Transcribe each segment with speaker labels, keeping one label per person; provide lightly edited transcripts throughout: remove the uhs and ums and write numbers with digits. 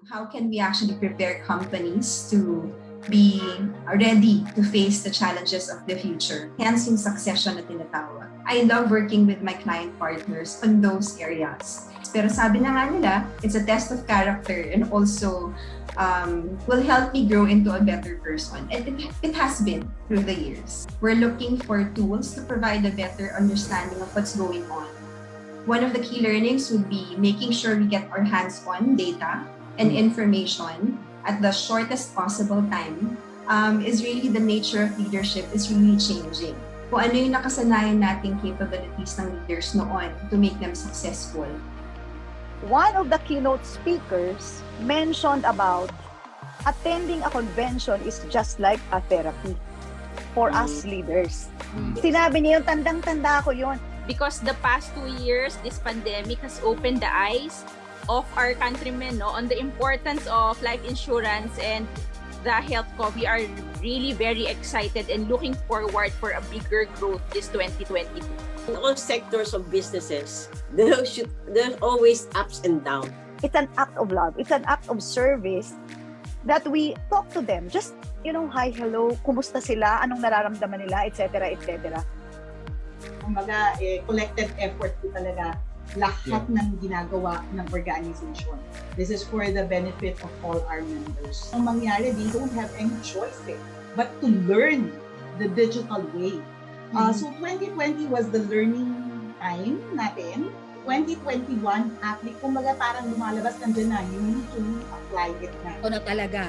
Speaker 1: How can we actually prepare companies to be ready to face the challenges of the future? Hence yung succession na tinatawag. I love working with my client partners on those areas. Pero sabi na nga nila, it's a test of character and also will help me grow into a better person. And it has been through the years. We're looking for tools to provide a better understanding of what's going on. One of the key learnings would be making sure we get our hands on data and information at the shortest possible time is really the nature of leadership is really changing. Kung ano yung nakasanayan nating capabilities ng leaders noon to make them successful.
Speaker 2: One of the keynote speakers mentioned about attending a convention is just like a therapy for us leaders. Sinabi niya yun, tandang-tanda ko yun.
Speaker 3: Because the past 2 years, this pandemic has opened the eyes of our countrymen on the importance of life insurance and the health co. We are really very excited and looking forward for a bigger growth this 2022.
Speaker 4: In all sectors of businesses, there's always ups and downs.
Speaker 2: It's an act of love. It's an act of service that we talk to them. Just, hi, hello, kumusta sila, anong nararamdaman nila, etc., etc.
Speaker 5: Kumbaga, collective effort po talaga lahat ng ginagawa ng organization. This is for the benefit of all our members. Ang mangyari, they don't have any choice but to learn the digital way. So 2020 was the learning time natin. 2021, actually, kumbaga parang lumalabas nandiyan na, you need to apply it na.
Speaker 6: Ito na talaga.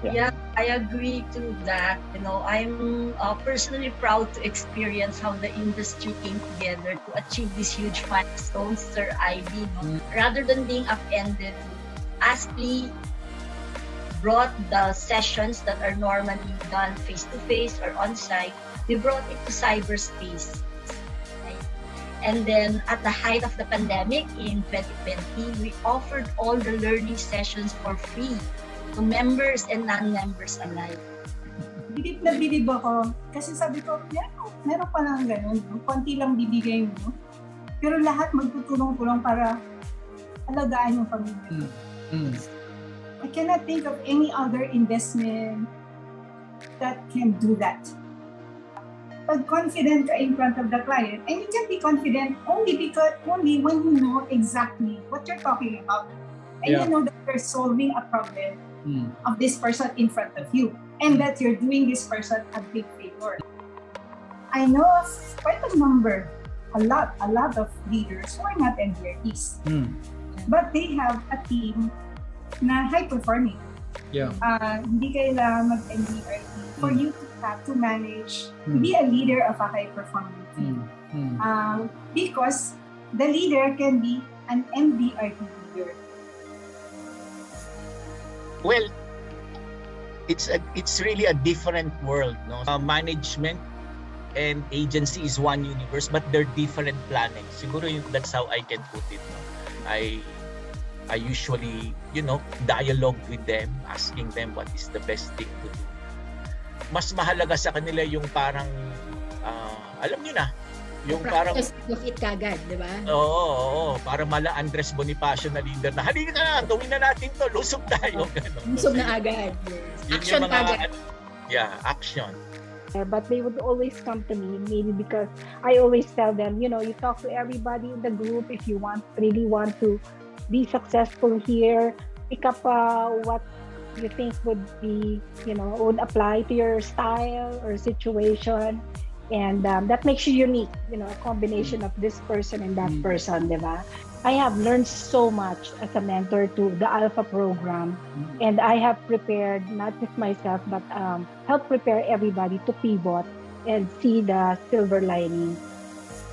Speaker 7: Yeah, I agree to that. I'm personally proud to experience how the industry came together to achieve these huge milestones, Sir Ivy. Rather than being upended, ASPLI brought the sessions that are normally done face-to-face or on-site, we brought it to cyberspace. Right? And then at the height of the pandemic in 2020, we offered all the learning sessions for free to members and non-members alike.
Speaker 5: Bilib na bilib ako kasi sabi ko, meron pa lang ganun, konti lang bibigay mo. Pero lahat magtutulong-tulong para alagaan yung pamilya. I cannot think of any other investment that can do that. Pag confident ka in front of the client, and you can be confident only when you know exactly what you're talking about. And you know that you're solving a problem of this person in front of you, and that you're doing this person a big favor. I know of quite a number, a lot of leaders who are not MDRTs, but they have a team na high performing. Hindi kailangan mag-MDRT for you to have to manage, to be a leader of a high performing team. Because the leader can be an MDRT leader.
Speaker 8: Well, it's really a different world, no? Management and agency is one universe, but they're different planning. Siguro that's how I can put it. No? I usually, dialogue with them, asking them what is the best thing to do. Mas mahalaga sa kanila yung parang, alam niyo na, yung parang
Speaker 6: of it kagad, di ba?
Speaker 8: Oo, para mala Andres Bonifacio na leader na halika na, gawin na natin to, lusog tayo.
Speaker 6: Lusog na agad. Yes. Action kagad.
Speaker 8: Action.
Speaker 9: But they would always come to me, maybe because I always tell them, you talk to everybody in the group if you really want to be successful here. Pick up what you think would be, would apply to your style or situation. And that makes you unique, a combination of this person and that person, di ba? I have learned so much as a mentor to the Alpha program, and I have prepared not just myself, but help prepare everybody to pivot and see the silver lining.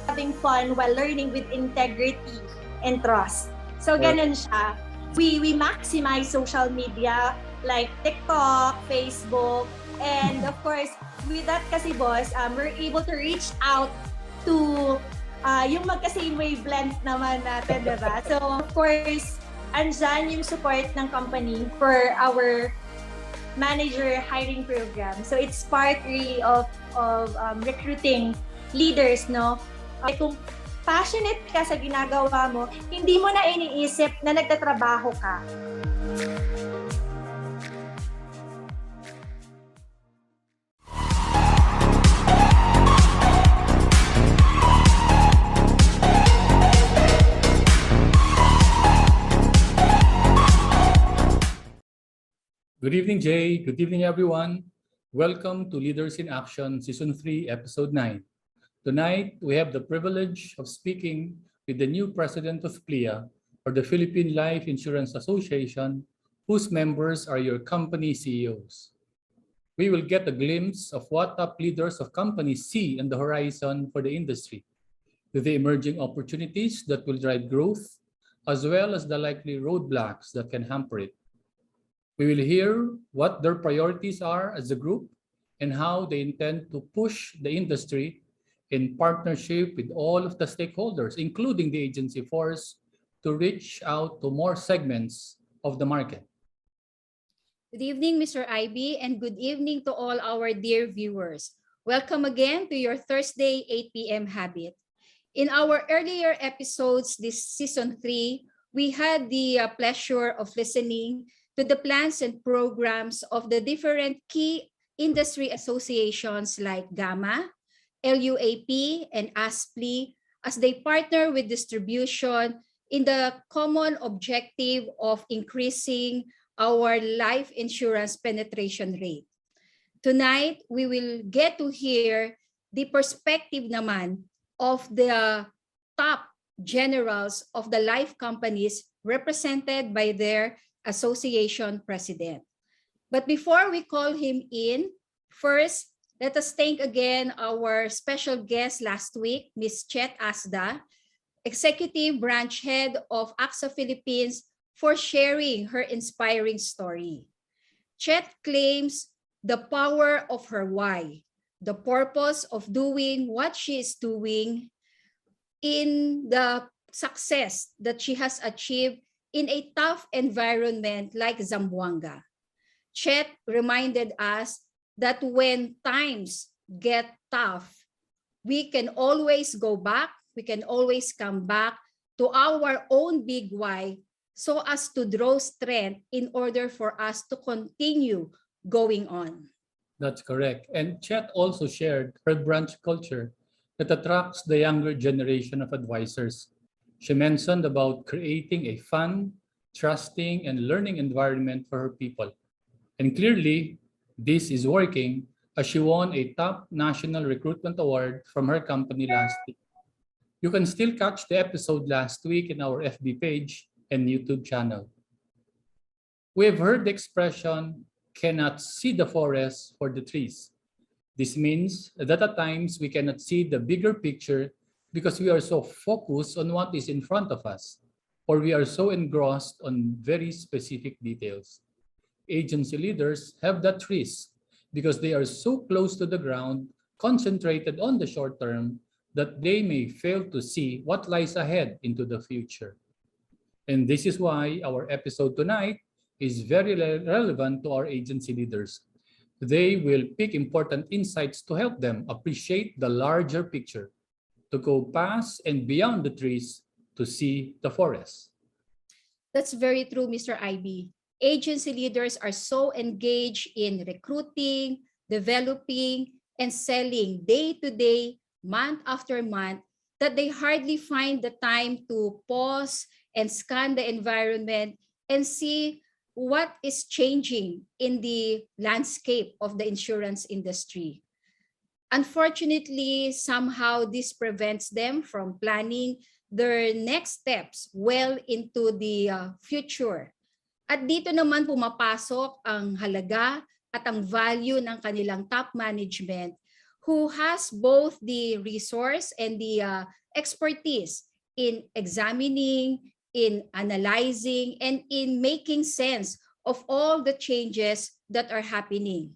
Speaker 10: Having fun while learning with integrity and trust. So ganun siya. We maximize social media like TikTok, Facebook, and of course, with that kasi boss, we're able to reach out to yung magka-same wavelength naman natin, diba? So, of course, andyan yung support ng company for our manager hiring program. So, it's part really of recruiting leaders, no? Kung passionate ka sa ginagawa mo, hindi mo na iniisip na nagtatrabaho ka.
Speaker 11: Good evening, Jay. Good evening, everyone. Welcome to Leaders in Action, Season 3, Episode 9. Tonight, we have the privilege of speaking with the new president of PLIA, or the Philippine Life Insurance Association, whose members are your company CEOs. We will get a glimpse of what top leaders of companies see on the horizon for the industry, with the emerging opportunities that will drive growth, as well as the likely roadblocks that can hamper it. We will hear what their priorities are as a group and how they intend to push the industry in partnership with all of the stakeholders, including the agency force, to reach out to more segments of the market.
Speaker 6: Good evening, Mr. IB, and good evening to all our dear viewers. Welcome again to your Thursday 8 p.m. habit. In our earlier episodes this Season 3, we had the pleasure of listening to the plans and programs of the different key industry associations like GAMA, LUAP, and ASPLI as they partner with distribution in the common objective of increasing our life insurance penetration rate. Tonight, we will get to hear the perspective naman of the top generals of the life companies represented by their association president. But before we call him in, first, let us thank again our special guest last week, Ms. Chet Asda, Executive Branch Head of AXA Philippines, for sharing her inspiring story. Chet claims the power of her why, the purpose of doing what she is doing, in the success that she has achieved in a tough environment like Zamboanga. Chet reminded us that when times get tough, we can always go back, we can always come back to our own big why so as to draw strength in order for us to continue going on.
Speaker 11: That's correct. And Chet also shared her branch culture that attracts the younger generation of advisors. She mentioned about creating a fun, trusting, and learning environment for her people. And clearly, this is working as she won a top national recruitment award from her company last week. You can still catch the episode last week in our FB page and YouTube channel. We have heard the expression, cannot see the forest for the trees. This means that at times we cannot see the bigger picture because we are so focused on what is in front of us, or we are so engrossed on very specific details. Agency leaders have that risk because they are so close to the ground, concentrated on the short term, that they may fail to see what lies ahead into the future. And this is why our episode tonight is very relevant to our agency leaders. They will pick important insights to help them appreciate the larger picture, to go past and beyond the trees to see the forest.
Speaker 6: That's very true, Mr. IB. Agency leaders are so engaged in recruiting, developing, and selling day to day, month after month, that they hardly find the time to pause and scan the environment and see what is changing in the landscape of the insurance industry. Unfortunately, somehow this prevents them from planning their next steps well into the future. At dito naman pumapasok ang halaga at ang value ng kanilang top management who has both the resource and the expertise in examining, in analyzing, and in making sense of all the changes that are happening,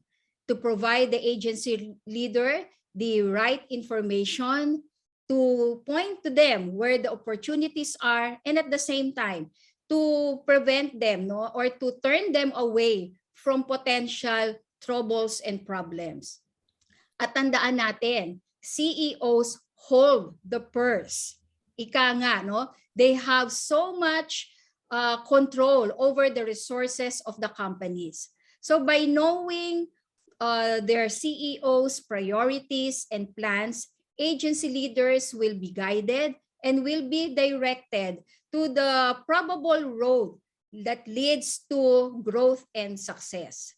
Speaker 6: to provide the agency leader the right information, to point to them where the opportunities are, and at the same time, to prevent them, no, or to turn them away from potential troubles and problems. At tandaan natin, CEOs hold the purse. ika nga, no? They have so much control over the resources of the companies. So by knowing their CEO's priorities and plans, agency leaders will be guided and will be directed to the probable road that leads to growth and success.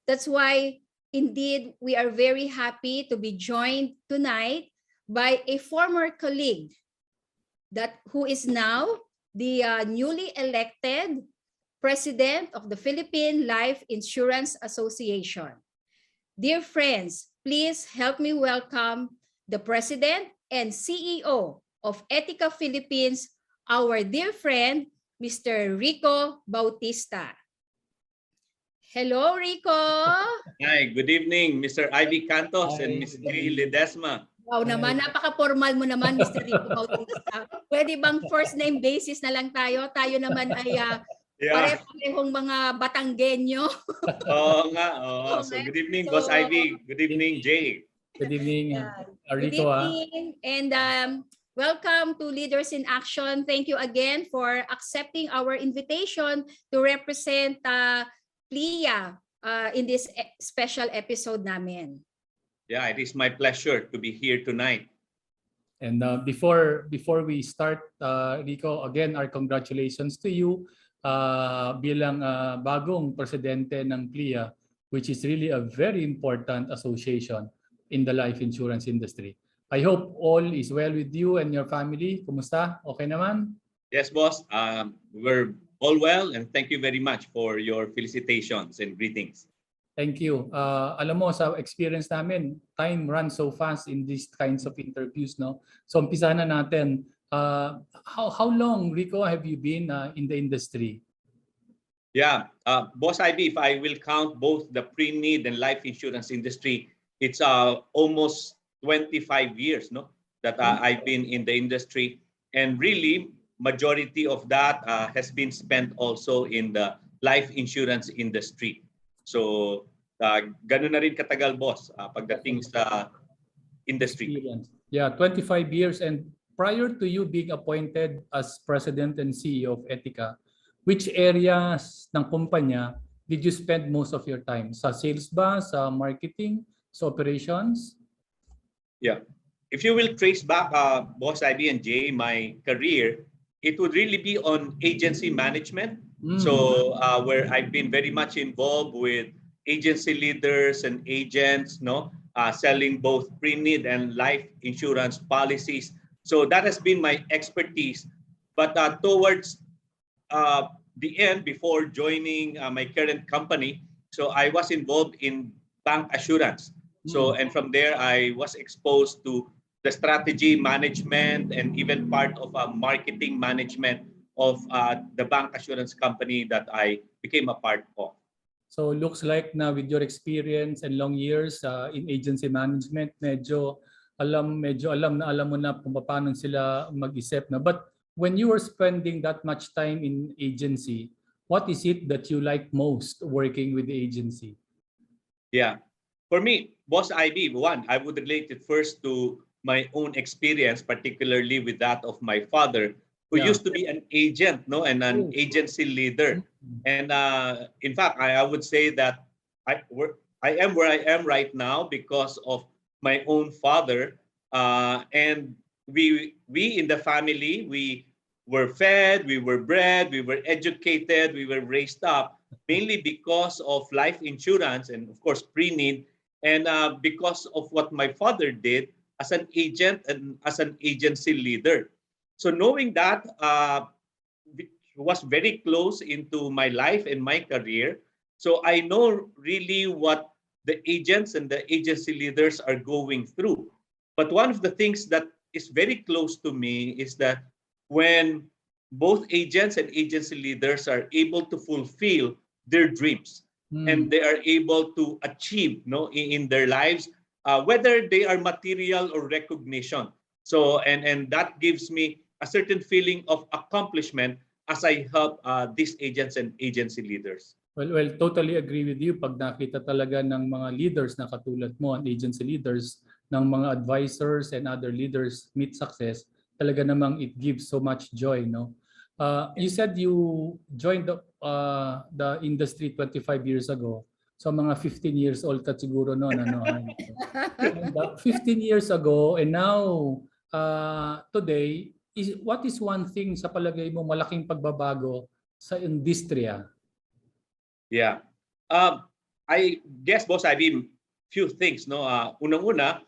Speaker 6: That's why, indeed, we are very happy to be joined tonight by a former colleague who is now the newly elected President of the Philippine Life Insurance Association. Dear friends, please help me welcome the President and CEO of Etica Philippines, our dear friend, Mr. Rico Bautista. Hello, Rico.
Speaker 12: Hi, good evening, Mr. Ivy Cantos and Ms. J. Ledesma.
Speaker 6: Wow naman, napaka-formal mo naman, Mr. Rico Bautista. Pwede bang first name basis na lang tayo? Tayo naman ay pare-parehong mga Batanggenyo.
Speaker 12: Oo nga. So good evening, Boss Ivy. Good evening, Jay.
Speaker 11: Good evening,
Speaker 6: Good
Speaker 11: Rico.
Speaker 6: evening, and welcome to Leaders in Action. Thank you again for accepting our invitation to represent PLIA in this special episode namin.
Speaker 12: Yeah, it is my pleasure to be here tonight.
Speaker 11: And before we start, Rico, again, our congratulations to you bilang bagong presidente ng PLIA, which is really a very important association in the life insurance industry. I hope all is well with you and your family. Kumusta? Okay naman?
Speaker 12: Yes, boss. We're all well, and thank you very much for your felicitations and greetings.
Speaker 11: Thank you. Alam mo, sa experience namin, time runs so fast in these kinds of interviews, no? So umpisa na natin. How long, Rico, have you been in the industry?
Speaker 12: Yeah, Boss Ivy, if I will count both the pre-need and life insurance industry, it's almost 25 years, no, that I've been in the industry, and really majority of that has been spent also in the life insurance industry. So ganun na rin katagal, boss, pagdating sa industry.
Speaker 11: Yeah, 25 years. And prior to you being appointed as President and CEO of Etica, which areas ng kumpanya did you spend most of your time? Sa sales ba? Sa marketing? Sa operations?
Speaker 12: Yeah. If you will trace back, Boss Ivy and Jay, my career, it would really be on agency management. So where I've been very much involved with agency leaders and agents, no, selling both pre-need and life insurance policies. So that has been my expertise. But towards the end, before joining my current company, so I was involved in bank assurance. So and from there, I was exposed to the strategy management and even part of marketing management of the bank assurance company that I became a part of.
Speaker 11: So looks like na with your experience and long years in agency management, medyo alam mo na kung paano sila mag-isip na. But when you were spending that much time in agency, what is it that you like most working with the agency?
Speaker 12: Yeah, for me, Boss Ivy, one, I would relate it first to my own experience, particularly with that of my father, who used to be an agent, no, and an agency leader. And in fact, I would say that I am where I am right now because of my own father. And we in the family, we were fed, we were bred, we were educated, we were raised up mainly because of life insurance and of course pre-need, and because of what my father did as an agent and as an agency leader. So knowing that was very close into my life and my career. So I know really what the agents and the agency leaders are going through. But one of the things that is very close to me is that when both agents and agency leaders are able to fulfill their dreams and they are able to achieve, no, in their lives, whether they are material or recognition. So and that gives me a certain feeling of accomplishment as I help these agents and agency leaders.
Speaker 11: Well, totally agree with you. Pag nakita talaga ng mga leaders na katulad mo, and agency leaders, ng mga advisors and other leaders meet success, talaga namang it gives so much joy, no? You said you joined the industry 25 years ago. So mga 15 years old ka siguro noon, ano? And, 15 years ago and now today, what is one thing sa palagay mo malaking pagbabago sa industriya?
Speaker 12: Yeah. I guess, Boss Ivy, few things. No, unang-una,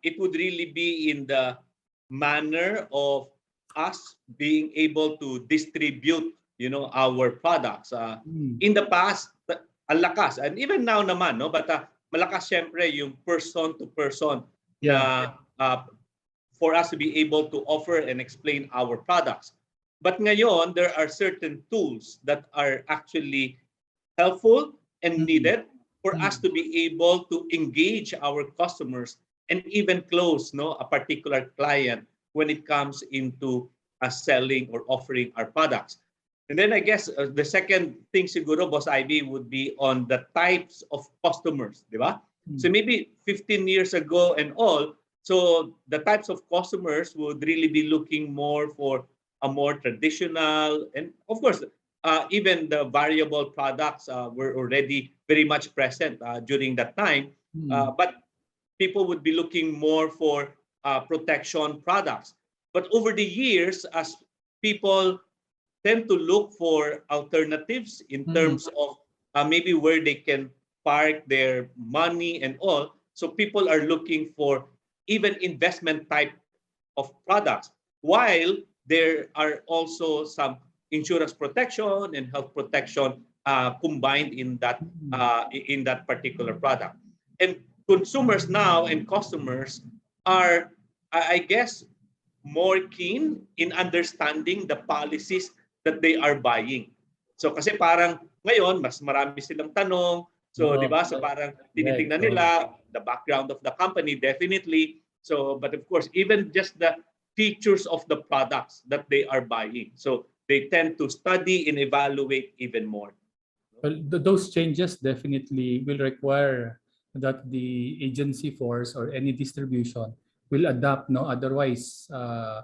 Speaker 12: it would really be in the manner of us being able to distribute, our products. In the past, ang lakas, and even now naman, no, but malakas syempre yung person to person na for us to be able to offer and explain our products. But ngayon, there are certain tools that are actually helpful and needed for us to be able to engage our customers and even close a particular client when it comes into selling or offering our products. And then I guess the second thing siguro, Boss Ivy, would be on the types of customers, di ba? So maybe 15 years ago and all, so the types of customers would really be looking more for a more traditional, and of course, even the variable products were already very much present during that time. But people would be looking more for protection products. But over the years, as people tend to look for alternatives in terms of maybe where they can park their money and all, so people are looking for even investment type of products, while there are also some insurance protection and health protection combined in that particular product. And consumers now and customers are, I guess, more keen in understanding the policies that they are buying. So kasi parang ngayon mas marami silang tanong. So di ba? So parang tinitingnan nila the background of the company definitely. So but of course even just the features of the products that they are buying. So they tend to study and evaluate even more.
Speaker 11: Well, those changes definitely will require that the agency force or any distribution will adapt, no? Otherwise,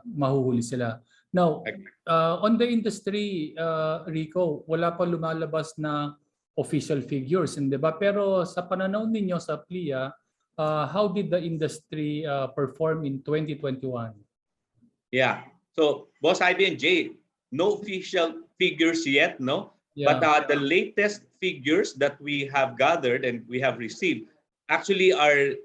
Speaker 11: mahuhuli sila. Now, on the industry, Rico, wala pa lumalabas na official figures, hindi ba? Pero sa pananaw ninyo sa PLIA, how did the industry perform in 2021?
Speaker 12: Yeah. So, Boss Ivy and Jay, no official figures yet, no?
Speaker 11: Yeah.
Speaker 12: But the latest figures that we have gathered and we have received actually are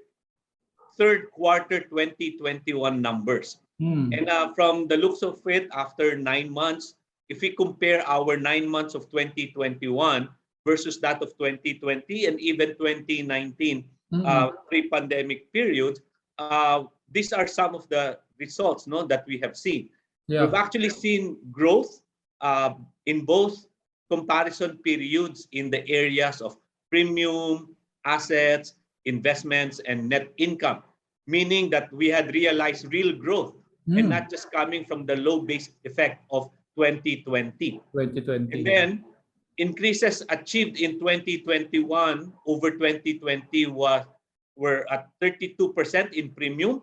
Speaker 12: third quarter 2021 numbers. And from the looks of it, after 9 months, if we compare our 9 months of 2021 versus that of 2020 and even 2019 pre-pandemic period, these are some of the results, no, that we have seen.
Speaker 11: Yeah.
Speaker 12: We've actually seen growth in both comparison periods in the areas of premium, assets, investments, and net income, meaning that we had realized real growth and not just coming from the low base effect of 2020. And then increases achieved in 2021 over 2020 were at 32% in premium,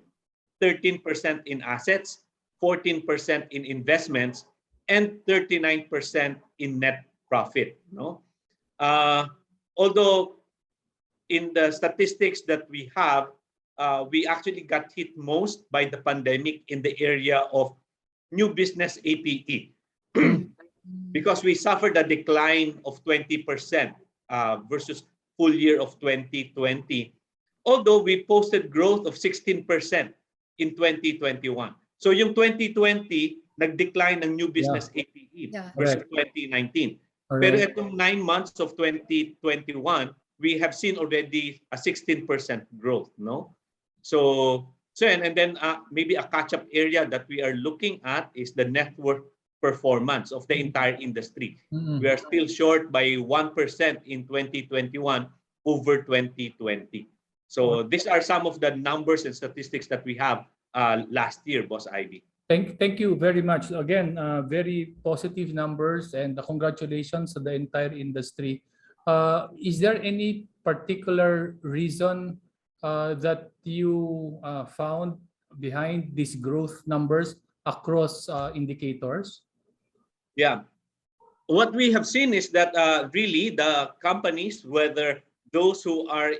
Speaker 12: 13% in assets, 14% in investments, and 39% in net profit. No, although in the statistics that we have, we actually got hit most by the pandemic in the area of new business APE because we suffered a decline of 20% versus full year of 2020. Although we posted growth of 16% in 2021. So yung 2020, nag-decline ng new business APE versus 2019. Pero itong 9 months of 2021, we have seen already a 16% growth, no? So and then maybe a catch-up area that we are looking at is the network performance of the entire industry. We are still short by 1% in 2021 over 2020. So these are some of the numbers and statistics that we have last year, Boss Ivy.
Speaker 11: Thank you very much. Again, very positive numbers and congratulations to the entire industry. Is there any particular reason that you found behind these growth numbers across indicators?
Speaker 12: Yeah. What we have seen is that really the companies, whether those who are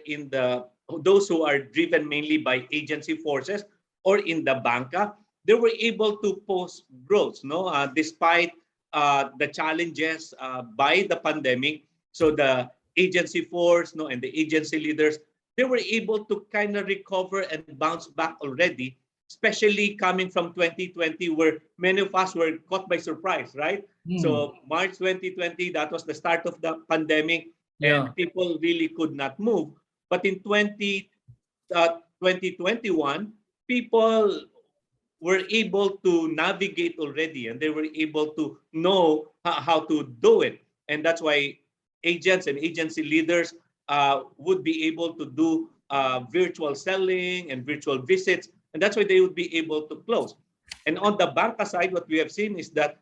Speaker 12: those who are driven mainly by agency forces or in the banca, they were able to post growth, no, despite the challenges by the pandemic. So the agency force, no, and the agency leaders, they were able to kind of recover and bounce back already, especially coming from 2020, where many of us were caught by surprise, right? So March 2020, that was the start of the pandemic, and people really could not move. But in 2021, people were able to navigate already, and they were able to know how to do it. And that's why agents and agency leaders would be able to do virtual selling and virtual visits, and that's why they would be able to close. And on the banca side, what we have seen is that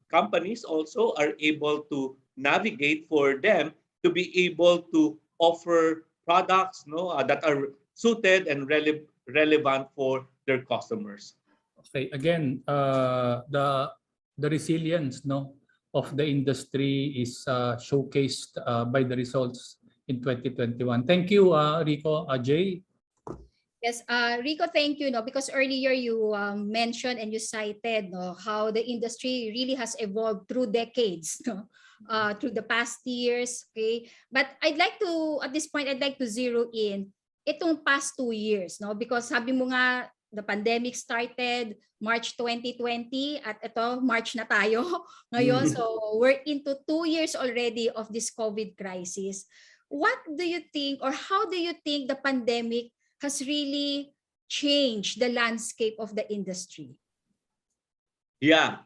Speaker 12: companies also are able to navigate for them to be able to offer products, no, that are suited and relevant for their customers.
Speaker 11: Okay, again, the resilience, no, of the industry is showcased by the results in 2021. Thank you, Rico. Jay?
Speaker 6: Yes, Rico, thank you. No, because earlier you mentioned and you cited how the industry really has evolved through decades, through the past years. Okay, but I'd like to at this point I'd like to zero in itong past 2 years, no, because sabi mo nga the pandemic started March 2020 at ito March na tayo ngayon. So we're into 2 years already of this COVID crisis. What do you think, or how do you think the pandemic has really changed the landscape of the industry?
Speaker 12: Yeah.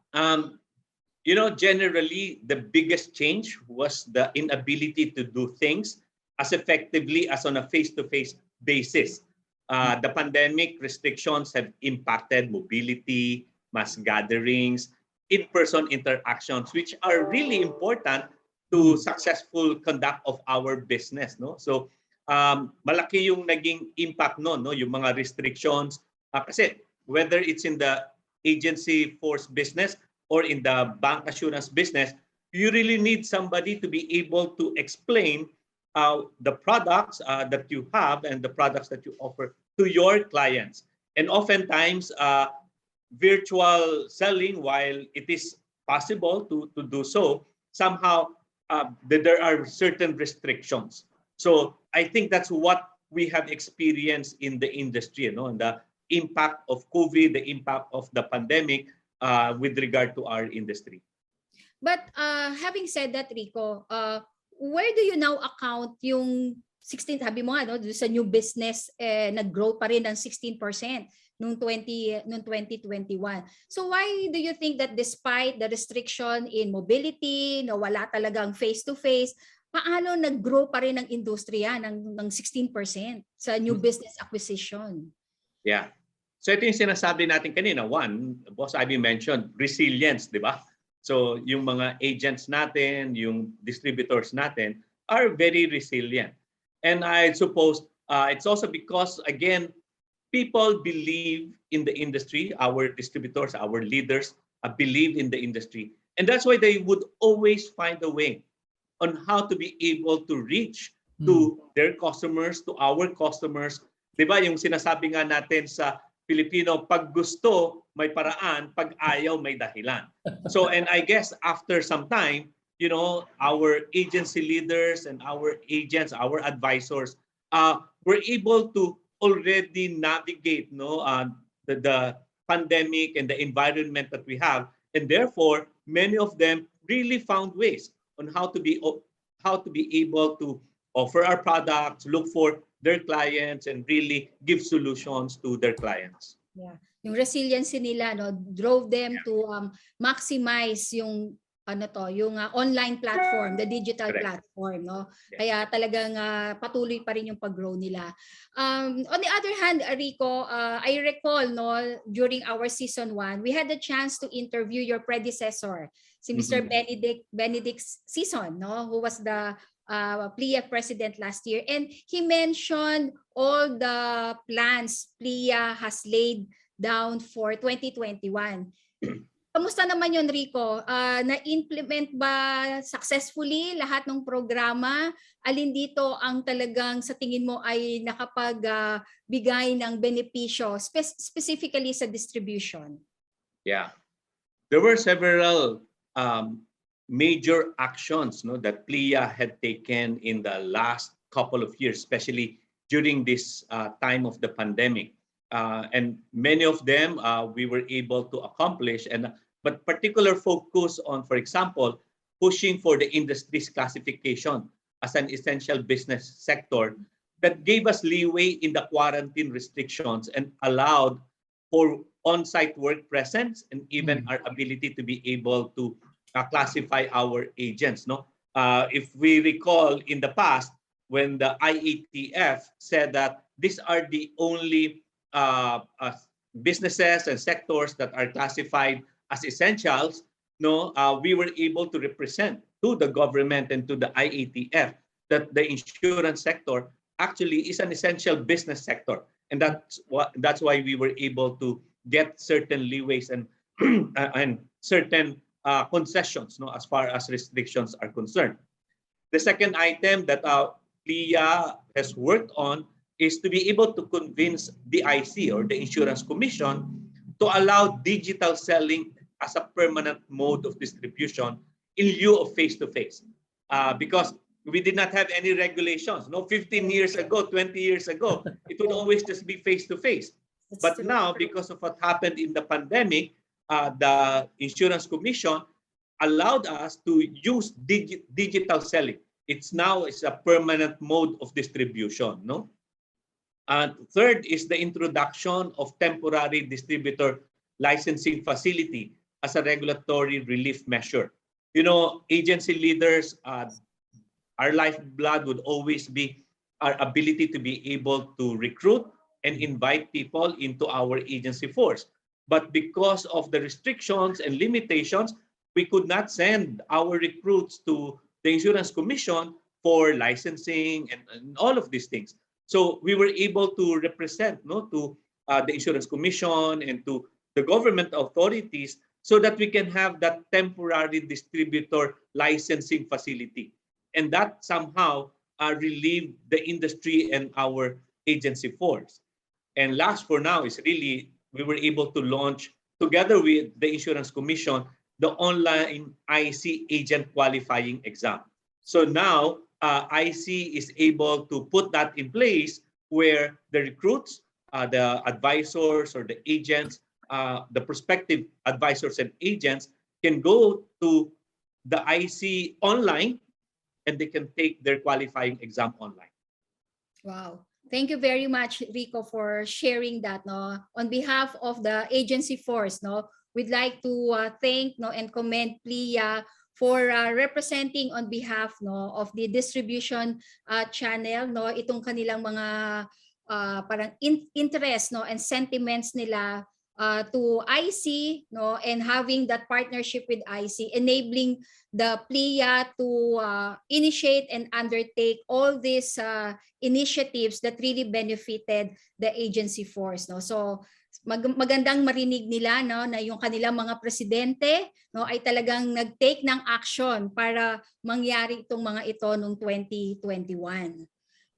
Speaker 12: Generally, the biggest change was the inability to do things as effectively as on a face-to-face basis. The pandemic restrictions have impacted mobility, mass gatherings, in-person interactions, which are really important to successful conduct of our business. No, so malaki yung naging impact no, yung mga restrictions. Kasi whether it's in the agency force business or in the bank assurance business, you really need somebody to be able to explain the products that you have and the products that you offer to your clients. And oftentimes, virtual selling, while it is possible to do so, somehow there are certain restrictions. So I think that's what we have experienced in the industry, and the impact of COVID, the impact of the pandemic with regard to our industry.
Speaker 6: But having said that, Rico, where do you now account yung 16, sabi mo nga, sa new business, nag-grow pa rin ng 16% noong 2021. So why do you think that despite the restriction in mobility, na wala talagang face-to-face, paano nag-grow pa rin ang industriya ng 16% sa new business acquisition?
Speaker 12: Yeah. So ito yung sinasabi natin kanina. One, Boss Ivy mentioned, resilience, di ba? So yung mga agents natin, yung distributors natin are very resilient. And I suppose it's also because, again, people believe in the industry, our distributors, our leaders believe in the industry. And that's why they would always find a way on how to be able to reach to their customers, to our customers. Diba yung sinasabi nga natin sa Filipino, pag gusto, may paraan, pag ayaw, may dahilan. So, and I guess after some time, our agency leaders and our agents, our advisors, were able to already navigate the pandemic and the environment that we have. And therefore, many of them really found ways on how to be able to offer our products, look for their clients, and really give solutions to their clients.
Speaker 6: Yeah. Yung resiliency nila drove them to maximize yung online platform, the digital platform, Kaya talagang patuloy pa rin yung pag-grow nila. On the other hand, Rico, I recall during our season 1, we had the chance to interview your predecessor, si Mr. Benedict Season, who was the PLIA president last year, and he mentioned all the plans PLIA has laid down for 2021. Kamusta naman yon, Rico? Na-implement ba successfully lahat ng programa? Alin dito ang talagang sa tingin mo ay nakapagbigay ng benepisyo, specifically sa distribution?
Speaker 12: Yeah. There were several major actions, no, that PLIA had taken in the last couple of years, especially during this time of the pandemic. And many of them we were able to accomplish, but particular focus on, for example, pushing for the industry's classification as an essential business sector that gave us leeway in the quarantine restrictions and allowed for on-site work presence and even our ability to be able to classify our agents. No, if we recall in the past when the IATF said that these are the only businesses and sectors that are classified as essentials, no, we were able to represent to the government and to the IATF that the insurance sector actually is an essential business sector, and that's why we were able to get certain leeways and and certain concessions, no, as far as restrictions are concerned. The second item that PLIA has worked on is to be able to convince the IC or the Insurance Commission to allow digital selling as a permanent mode of distribution in lieu of face-to-face. Because we did not have any regulations. No, 15 years ago, 20 years ago, it would always just be face-to-face. But now, because of what happened in the pandemic, the Insurance Commission allowed us to use digital selling. It's a permanent mode of distribution. No. Third is the introduction of temporary distributor licensing facility as a regulatory relief measure. You know, agency leaders, our lifeblood would always be our ability to be able to recruit and invite people into our agency force. But because of the restrictions and limitations, we could not send our recruits to the Insurance Commission for licensing and all of these things. So we were able to represent, no, to the Insurance Commission and to the government authorities so that we can have that temporary distributor licensing facility. And that somehow relieved the industry and our agency force. And last for now is really, we were able to launch together with the Insurance Commission the online IC agent qualifying exam. So now IC is able to put that in place where the recruits, the advisors or the agents, the prospective advisors and agents can go to the IC online and they can take their qualifying exam online.
Speaker 6: Wow. Thank you very much, Rico, for sharing that. No, on behalf of the agency force, no, we'd like to thank, no, and commend PLIA for representing on behalf, no, of the distribution channel, no, itong kanilang mga parang interest, no, and sentiments nila to IC, no, and having that partnership with IC, enabling the PLIA to initiate and undertake all these initiatives that really benefited the agency force, no. So magandang marinig nila, no, na yung kanilang mga presidente, no, ay talagang nag-take ng action para mangyari itong mga ito noong 2021.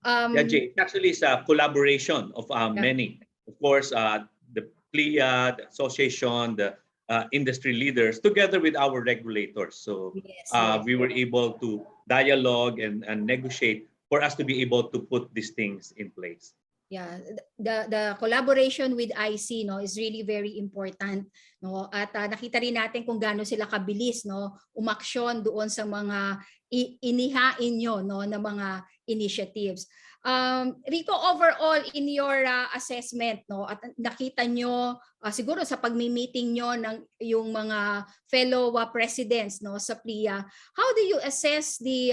Speaker 12: Yeah, Jay, actually it's a collaboration of many. Of course, the PLIA, the association, the industry leaders, together with our regulators. So we were able to dialogue and negotiate for us to be able to put these things in place.
Speaker 6: Yeah, the collaboration with IC, no, is really very important, no, at nakita rin natin kung gaano sila kabilis, no, umaksyon doon sa mga inihain nyo, no, na mga initiatives. Rico, overall in your assessment, no, at nakita nyo siguro sa pagmi-meeting nyo ng yung mga fellow presidents, no, sa PLIA, how do you assess the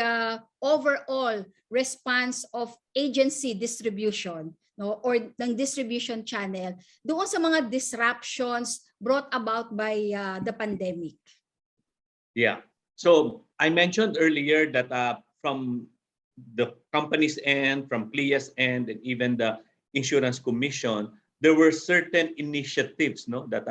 Speaker 6: overall response of agency distribution, no, or ng distribution channel doon sa mga disruptions brought about by the pandemic?
Speaker 12: Yeah. So I mentioned earlier that from the company's end, from PLIA's end, and even the Insurance Commission, there were certain initiatives, no, that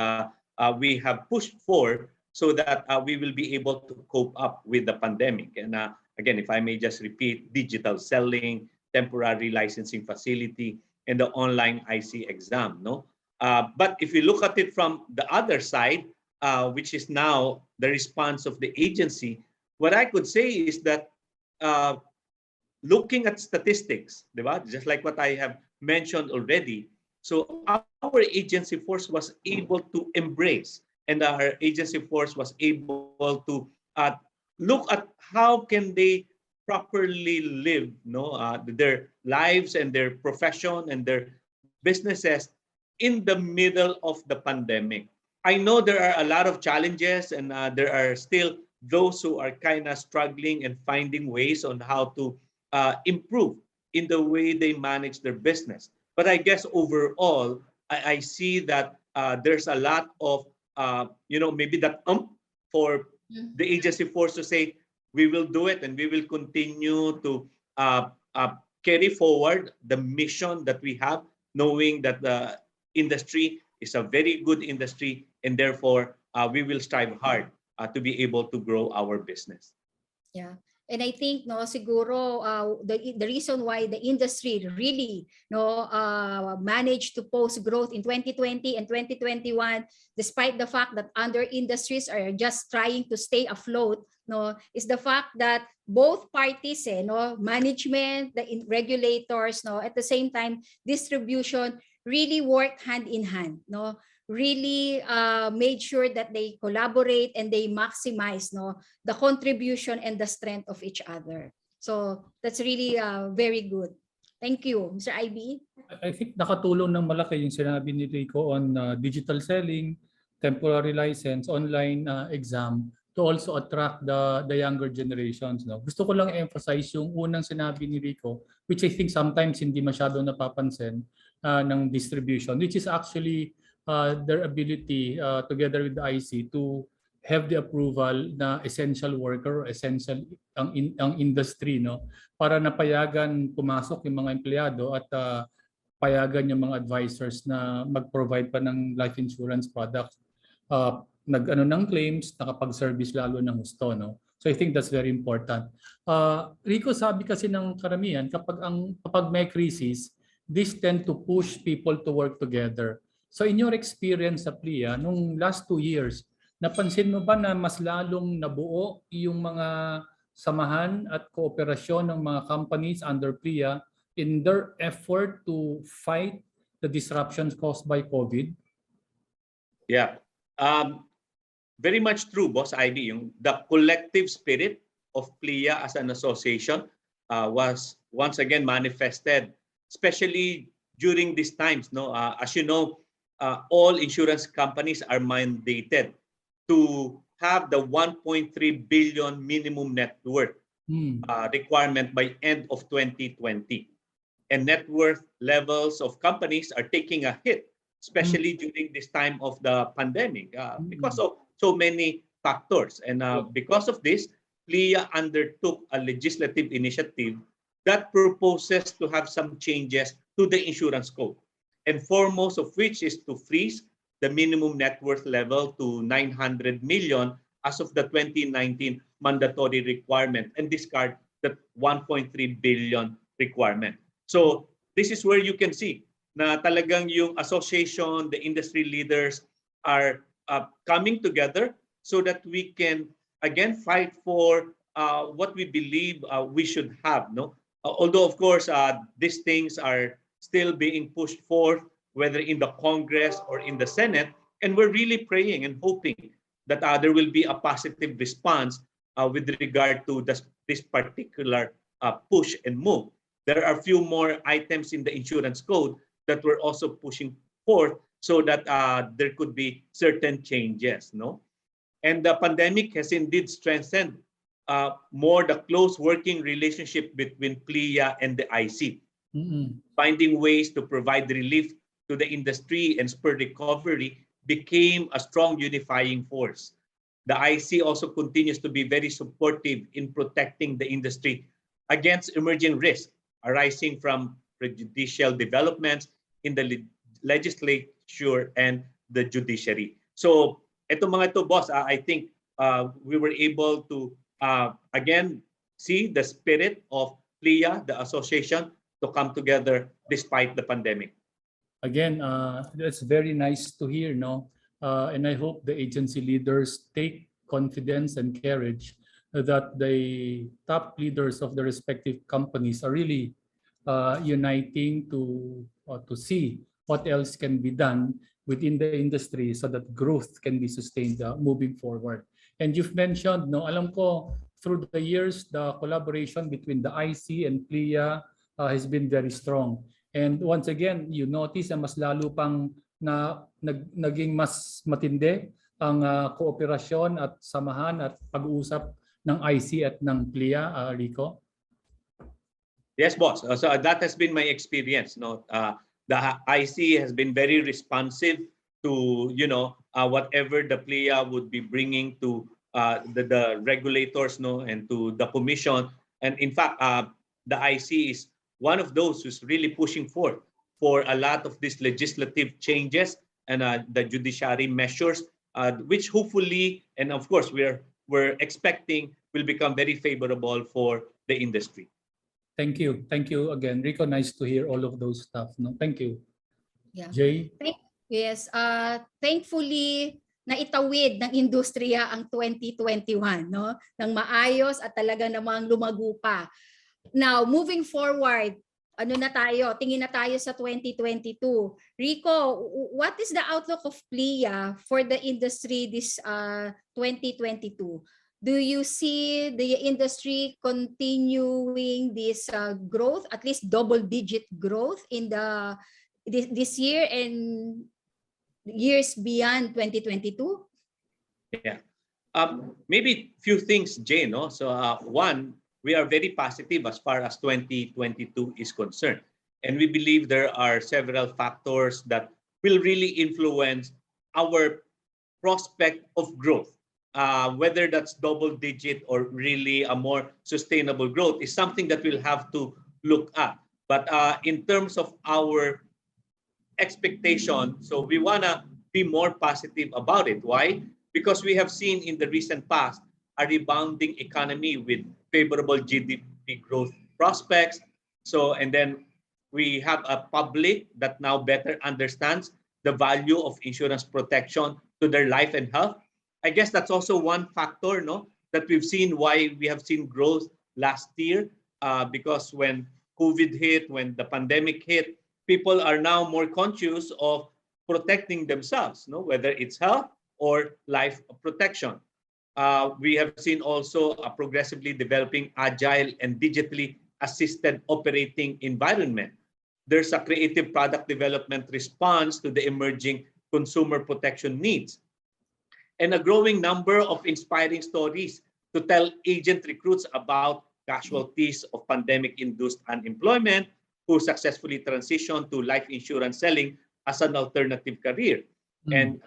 Speaker 12: we have pushed for so that we will be able to cope up with the pandemic. And again, if I may just repeat, digital selling, temporary licensing facility, and the online IC exam, no. But if you look at it from the other side, which is now the response of the agency, what I could say is that looking at statistics, diba? Just like what I have mentioned already, so our agency force was able to embrace, and our agency force was able to look at how can they properly live, their lives and their profession and their businesses in the middle of the pandemic. I know there are a lot of challenges, and there are still those who are kind of struggling and finding ways on how to improve in the way they manage their business. But I guess overall, I see that there's a lot of, maybe that for the agency force to say, we will do it and we will continue to carry forward the mission that we have, knowing that the industry is a very good industry, and therefore we will strive hard to be able to grow our business.
Speaker 6: Yeah. And I think siguro the reason why the industry really managed to post growth in 2020 and 2021, despite the fact that other industries are just trying to stay afloat, is the fact that both parties, management, the regulators, at the same time distribution really worked hand in hand, really made sure that they collaborate and they maximize the contribution and the strength of each other. So that's really very good. Thank you, Mr. IB.
Speaker 11: I think nakatulong ng malaki yung sinabi ni Rico on digital selling, temporary license, online exam to also attract the younger generations. Gusto ko lang emphasize yung unang sinabi ni Rico, which I think sometimes hindi masyado napapansin ng distribution, which is actually their ability together with the IC to have the approval na essential worker or essential ang industry, para napayagan pumasok yung mga empleyado at payagan yung mga advisors na mag-provide pa ng life insurance products, nag-ano ng claims, nakapag-service lalo ng gusto, So I think that's very important. Rico, sabi kasi ng karamihan kapag may crisis, this tend to push people to work together. So in your experience sa PLIA, nung last 2 years, napansin mo ba na mas lalong nabuo yung mga samahan at kooperasyon ng mga companies under PLIA in their effort to fight the disruptions caused by COVID?
Speaker 12: Yeah, very much true, Boss IB. The collective spirit of PLIA as an association was once again manifested, especially during these times. As you know, all insurance companies are mandated to have the 1.3 billion minimum net worth requirement by end of 2020. And net worth levels of companies are taking a hit, especially during this time of the pandemic, because of so many factors. And because of this, PLIA undertook a legislative initiative that proposes to have some changes to the insurance code. And foremost of which is to freeze the minimum net worth level to 900 million as of the 2019 mandatory requirement and discard the 1.3 billion requirement. So this is where you can see na talagang yung association, the industry leaders are coming together so that we can again fight for what we believe we should have. Although of course these things are still being pushed forth, whether in the Congress or in the Senate, and we're really praying and hoping that there will be a positive response with regard to this particular push and move. There are a few more items in the insurance code that we're also pushing forth so that there could be certain changes. And the pandemic has indeed strengthened more the close working relationship between PLIA and the IC. Finding ways to provide relief to the industry and spur recovery became a strong unifying force. The IC also continues to be very supportive in protecting the industry against emerging risks arising from prejudicial developments in the legislature and the judiciary. So ito mga ito, boss, I think we were able to again see the spirit of PLIA, the association, to come together despite the pandemic.
Speaker 11: Again, that's very nice to hear, no? And I hope the agency leaders take confidence and courage that the top leaders of the respective companies are really uniting to see what else can be done within the industry so that growth can be sustained moving forward. And you've mentioned, no, alam ko, through the years, the collaboration between the IC and PLIA has been very strong. And once again, you notice na mas lalo pang naging mas matindi ang kooperasyon at samahan at pag-uusap ng IC at ng PLIA, Rico?
Speaker 12: Yes, boss. So that has been my experience. No, the IC has been very responsive to whatever the PLIA would be bringing to the regulators, no, and to the commission. And in fact, the IC is one of those who's really pushing for a lot of these legislative changes and the judiciary measures, which hopefully, and of course, we're expecting will become very favorable for the industry.
Speaker 11: Thank you. Thank you again. Rico, nice to hear all of those stuff. No? Thank you.
Speaker 6: Yeah.
Speaker 11: Jay?
Speaker 6: Yes. Thankfully, naitawid ng industriya ang 2021, no? Nang maayos at talaga namang lumago pa. Now, moving forward, tingin na tayo sa 2022. Rico, what is the outlook of PLIA for the industry this 2022? Do you see the industry continuing this growth, at least double-digit growth in this year and years beyond 2022?
Speaker 12: Yeah, maybe a few things, Jay. No, so one, we are very positive as far as 2022 is concerned, and we believe there are several factors that will really influence our prospect of growth. Whether that's double digit or really a more sustainable growth is something that we'll have to look at. But in terms of our expectation, so we want to be more positive about it. Why? Because we have seen in the recent past a rebounding economy with favorable GDP growth prospects. So, and then we have a public that now better understands the value of insurance protection to their life and health. I guess that's also one factor, no, that we've seen why we have seen growth last year, because when COVID hit, when the pandemic hit, people are now more conscious of protecting themselves, no, whether it's health or life protection. We have seen also a progressively developing agile and digitally assisted operating environment. There's a creative product development response to the emerging consumer protection needs, and a growing number of inspiring stories to tell agent recruits about casualties of pandemic-induced unemployment who successfully transitioned to life insurance selling as an alternative career. And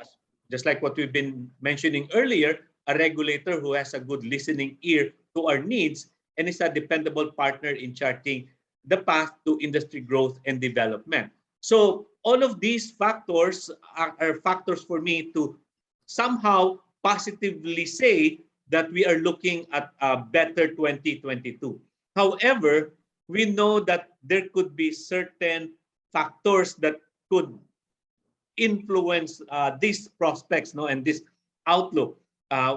Speaker 12: just like what we've been mentioning earlier, a regulator who has a good listening ear to our needs and is a dependable partner in charting the path to industry growth and development. So all of these factors are factors for me to somehow positively say that we are looking at a better 2022. However, we know that there could be certain factors that could influence these prospects, no, and this outlook.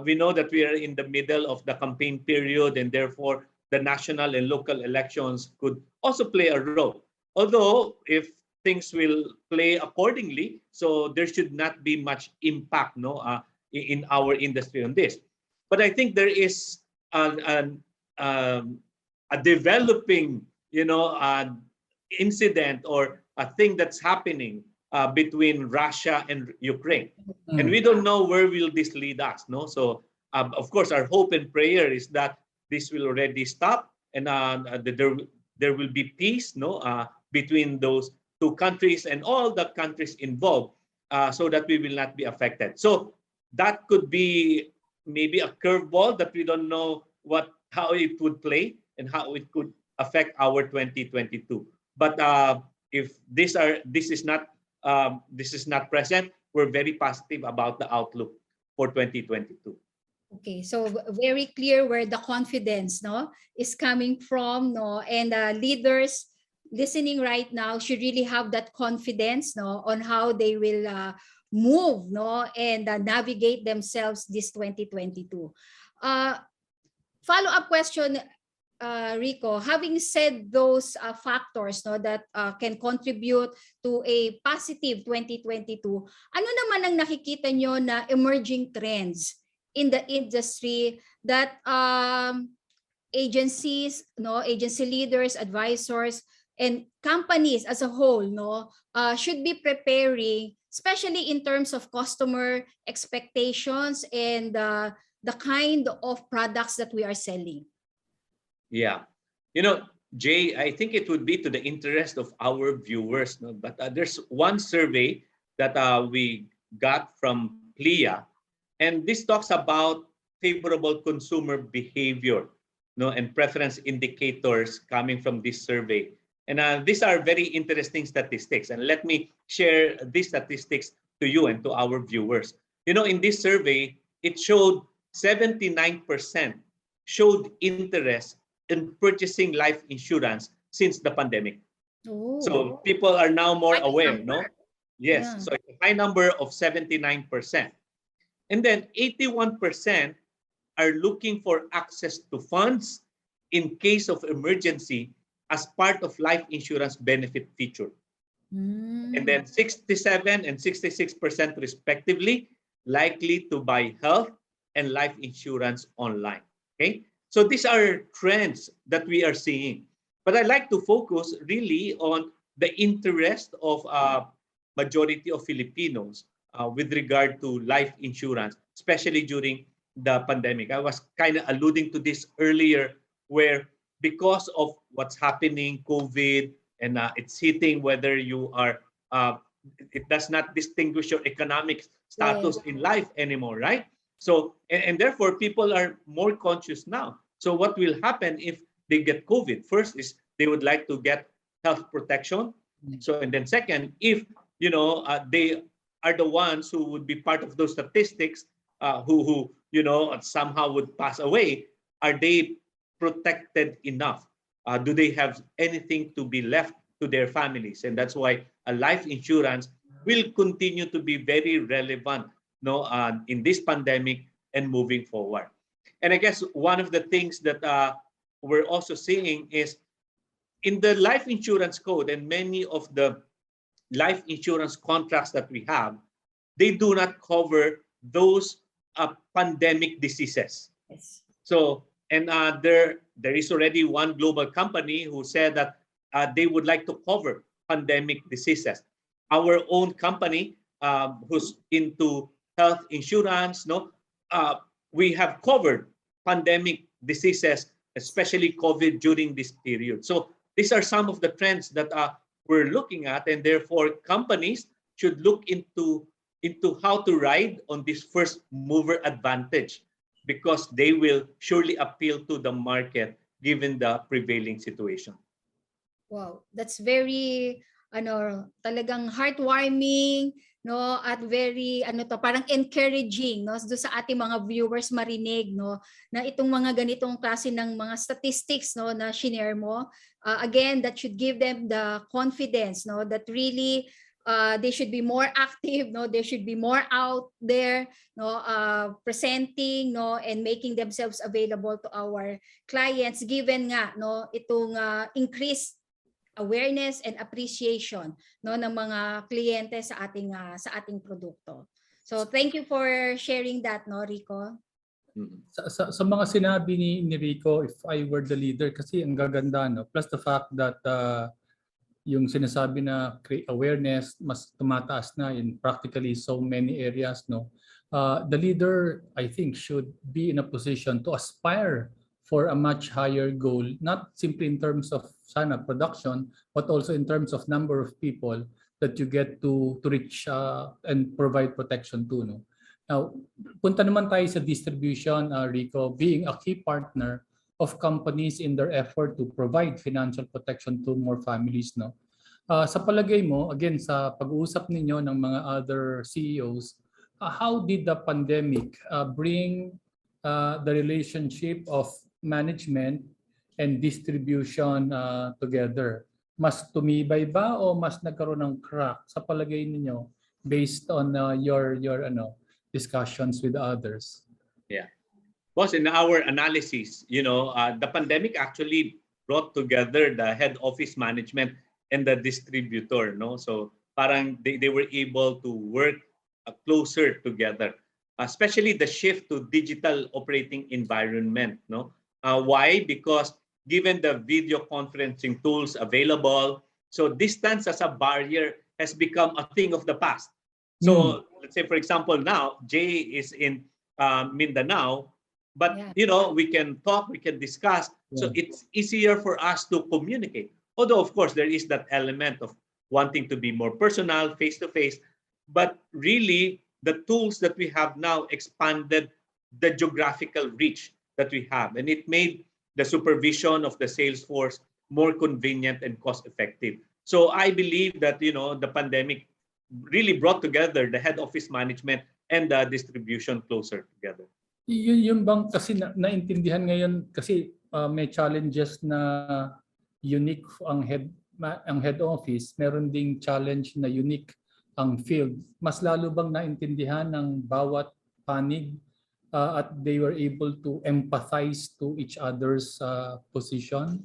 Speaker 12: We know that we are in the middle of the campaign period, and therefore the national and local elections could also play a role. Although if things will play accordingly, so there should not be much impact, no, in our industry on this. But I think there is a developing, incident or a thing that's happening between Russia and Ukraine, and we don't know where will this lead us. No, so of course our hope and prayer is that this will already stop, and there will be peace, no, between those two countries and all the countries involved, so that we will not be affected. So that could be maybe a curveball that we don't know how it would play. and how it could affect our 2022. But if this is not present, we're very positive about the outlook for 2022.
Speaker 6: Okay, so very clear where the confidence, no, is coming from, no, and leaders listening right now should really have that confidence, no, on how they will move, no, and navigate themselves this 2022. Follow-up question, Rico, having said those factors, no, that can contribute to a positive 2022, ano naman ang nakikita nyo na emerging trends in the industry that agencies, no, agency leaders, advisors, and companies as a whole, no, should be preparing, especially in terms of customer expectations and the kind of products that we are selling?
Speaker 12: Yeah, Jay, I think it would be to the interest of our viewers, no? But there's one survey that we got from PLIA, and this talks about favorable consumer behavior, no, and preference indicators coming from this survey. And these are very interesting statistics. And let me share these statistics to you and to our viewers. In this survey, it showed 79% showed interest in purchasing life insurance since the pandemic.
Speaker 6: Oh.
Speaker 12: So people are now more aware, no? Yes,
Speaker 6: Yeah.
Speaker 12: so it's a high number of 79%. And then 81% are looking for access to funds in case of emergency as part of life insurance benefit feature. And then 67 and 66% respectively likely to buy health and life insurance online. Okay, so these are trends that we are seeing. But I'd like to focus really on the interest of majority of Filipinos with regard to life insurance, especially during the pandemic. I was kind of alluding to this earlier, where because of what's happening, COVID, and it's hitting whether you are, it does not distinguish your economic status in life anymore, right? So, and therefore people are more conscious now. So what will happen if they get COVID? First is they would like to get health protection. So, and then second, if, they are the ones who would be part of those statistics who somehow would pass away, are they protected enough? Do they have anything to be left to their families? And that's why a life insurance will continue to be very relevant, in this pandemic and moving forward. And I guess one of the things that we're also seeing is in the life insurance code and many of the life insurance contracts that we have, they do not cover those pandemic diseases.
Speaker 6: Yes.
Speaker 12: So, and there is already one global company who said that they would like to cover pandemic diseases. Our own company, who's into health insurance, we have covered pandemic diseases, especially COVID during this period. So these are some of the trends that we're looking at, and therefore companies should look into how to ride on this first mover advantage, because they will surely appeal to the market given the prevailing situation.
Speaker 6: Wow, that's very talagang heartwarming, no, at very parang encouraging, no, do sa ating mga viewers marinig, no, na itong mga ganitong klase ng mga statistics, no, na share mo. Again, that should give them the confidence, no, that really they should be more active, no, they should be more out there, no, presenting, no, and making themselves available to our clients, given nga, no, itong increased awareness and appreciation, no, ng mga kliyente sa ating produkto. So thank you for sharing that, no, Rico.
Speaker 11: Sa mga sinabi ni Rico, if I were the leader, kasi ang gaganda, no, plus the fact that yung sinasabi na awareness mas tumataas na in practically so many areas, no, the leader, I think, should be in a position to aspire for a much higher goal, not simply in terms of production, but also in terms of number of people that you get to reach and provide protection to, no. Now, punta naman tayo sa distribution, Rico, being a key partner of companies in their effort to provide financial protection to more families, no? Sa palagay mo, again, sa pag-uusap ninyo ng mga other CEOs, how did the pandemic bring the relationship of management and distribution together? Mas tumibay ba o mas nagkaroon ng crack sa palagay ninyo based on your discussions with others?
Speaker 12: Yeah. Boss, in our analysis, the pandemic actually brought together the head office management and the distributor, no? So parang they were able to work closer together, especially the shift to digital operating environment, no? Why? Because given the video conferencing tools available, so distance as a barrier has become a thing of the past. So let's say, for example, now Jay is in Mindanao, but we can talk, we can discuss. So it's easier for us to communicate. Although, of course, there is that element of wanting to be more personal, face-to-face. But really, the tools that we have now expanded the geographical reach that we have. And it made the supervision of the sales force more convenient and cost-effective. So I believe that, the pandemic really brought together the head office management and the distribution closer together.
Speaker 11: Yun bang kasi naintindihan ngayon kasi may challenges na unique ang head office, meron ding challenge na unique ang field. Mas lalo bang naintindihan ng bawat panig at they were able to empathize to each other's position?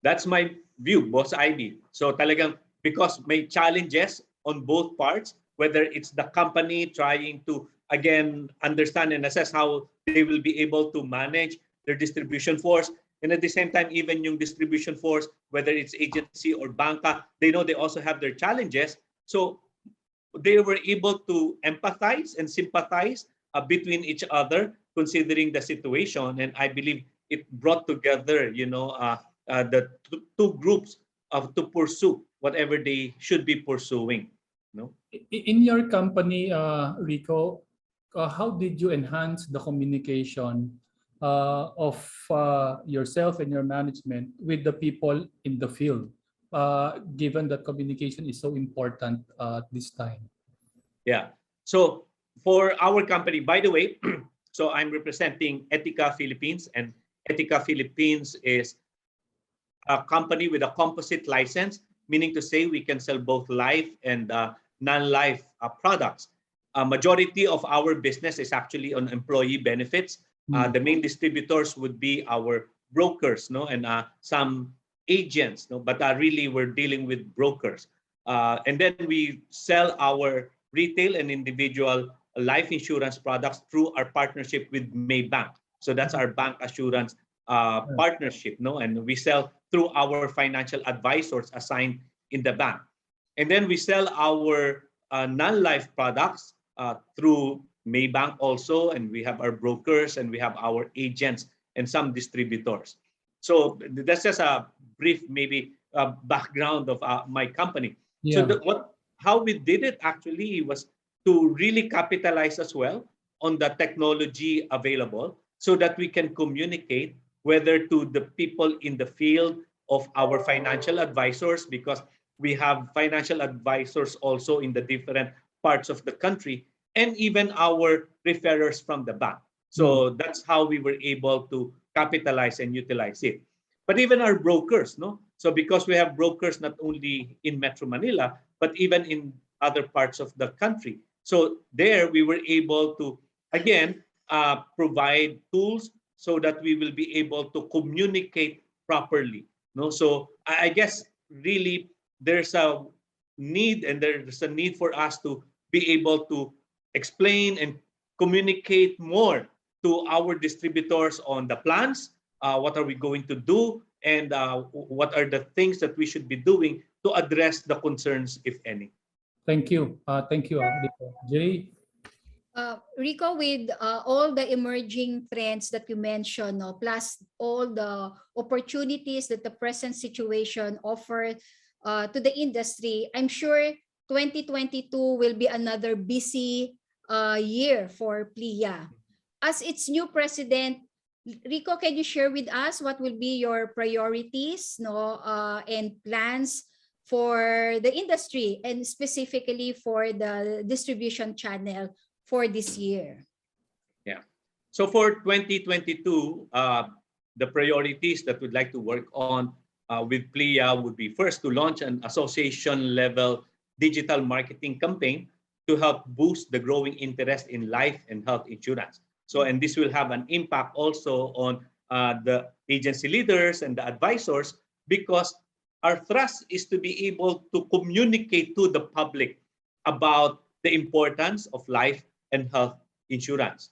Speaker 12: That's my view, Boss Ivy. So talagang because may challenges on both parts, whether it's the company trying to again understand and assess how they will be able to manage their distribution force. And at the same time, even yung distribution force, whether it's agency or banca, they know they also have their challenges. So they were able to empathize and sympathize between each other, considering the situation. And I believe it brought together, the two groups to pursue whatever they should be pursuing. No?
Speaker 11: In your company, Rico, how did you enhance the communication of yourself and your management with the people in the field, given that communication is so important this time?
Speaker 12: Yeah. So for our company, by the way, so I'm representing Etica Philippines, and Etica Philippines is a company with a composite license, meaning to say we can sell both life and non-life products. A majority of our business is actually on employee benefits. The main distributors would be our brokers, and some agents, but really we're dealing with brokers. And then we sell our retail and individual life insurance products through our partnership with Maybank. So that's our bank assurance partnership, and we sell through our financial advisors assigned in the bank. And then we sell our non-life products through Maybank also, and we have our brokers and we have our agents and some distributors. So that's just a brief maybe background of my company.
Speaker 11: Yeah.
Speaker 12: So how we did it actually was to really capitalize as well on the technology available so that we can communicate whether to the people in the field of our financial advisors, because we have financial advisors also in the different parts of the country, and even our referrers from the bank. So that's how we were able to capitalize and utilize it. But even our brokers, so because we have brokers not only in Metro Manila, but even in other parts of the country. So there we were able to, again, provide tools so that we will be able to communicate properly. So I guess really there's a need, and there's a need for us to be able to explain and communicate more to our distributors on the plans, what are we going to do, and what are the things that we should be doing to address the concerns, if any.
Speaker 11: Thank you. Thank you, Rico. Jay?
Speaker 6: Rico, with all the emerging trends that you mentioned, plus all the opportunities that the present situation offers to the industry, I'm sure 2022 will be another busy year for PLIA. As its new president, Rico, can you share with us what will be your priorities, and plans for the industry and specifically for the distribution channel for this year?
Speaker 12: Yeah. So for 2022, the priorities that we'd like to work on with PLIA would be first to launch an association level digital marketing campaign to help boost the growing interest in life and health insurance. So, and this will have an impact also on the agency leaders and the advisors, because our thrust is to be able to communicate to the public about the importance of life and health insurance.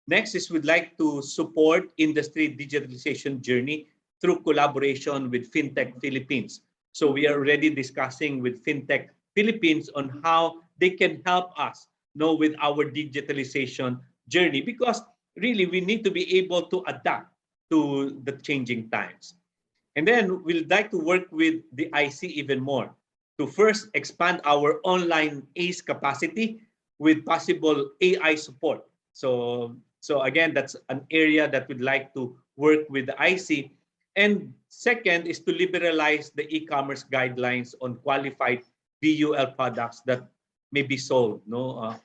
Speaker 12: Next is we'd like to support industry digitalization journey through collaboration with FinTech Philippines. So we are already discussing with FinTech Philippines on how they can help us with our digitalization journey, because really we need to be able to adapt to the changing times. And then we'd like to work with the IC even more to first expand our online ACE capacity with possible AI support. So again, that's an area that we'd like to work with the IC. And second is to liberalize the e-commerce guidelines on qualified VUL products that may be sold